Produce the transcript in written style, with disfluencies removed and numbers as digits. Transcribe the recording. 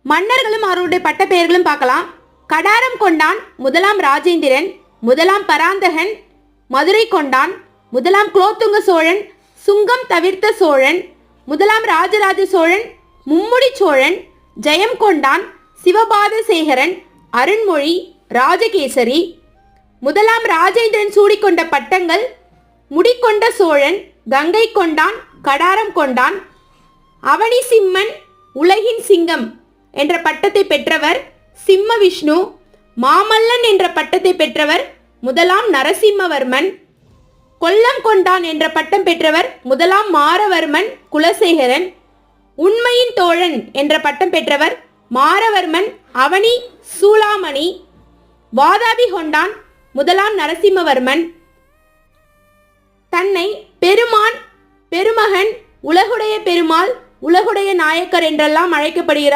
மன்னர்களும் அவருடைய பட்ட பெயர்களும் பார்க்கலாம். கடாரம் கொண்டான் முதலாம் ராஜேந்திரன், முதலாம் பராந்தகன் மதுரை கொண்டான், முதலாம் குலோத்துங்க சோழன் சுங்கம் தவிர்த்த சோழன், முதலாம் ராஜராஜ சோழன் மும்முடி சோழன், ஜெயம் கொண்டான் சிவபாத சேகரன், அருண்மொழி ராஜகேசரி. முதலாம் ராஜேந்திரன் சூடிக்கொண்ட பட்டங்கள் முடிக்கொண்ட சோழன், கங்கை கொண்டான், கடாரம் கொண்டான். அவனி சிம்மன் உலகின் சிங்கம் என்ற பட்டத்தை பெற்றவர் சிம்ம விஷ்ணு. மாமல்லன் என்ற பட்டத்தை பெற்றவர் முதலாம் நரசிம்மவர்மன். கொல்லம் கொண்டான் என்ற பட்டம் பெற்றவர் முதலாம் மாரவர்மன் குலசேகரன். உண்மையின் தோழன் என்ற பட்டம் பெற்றவர் மாரவர்மன் அவனி சூளாமணி. வாதாபி கொண்டான் முதலாம் நரசிம்மவர்மன். தன்னை பெருமான், பெருமகன், உலகுடைய பெருமாள், உலகுடைய நாயக்கர் என்றெல்லாம் அழைக்கப்படுகிறார்.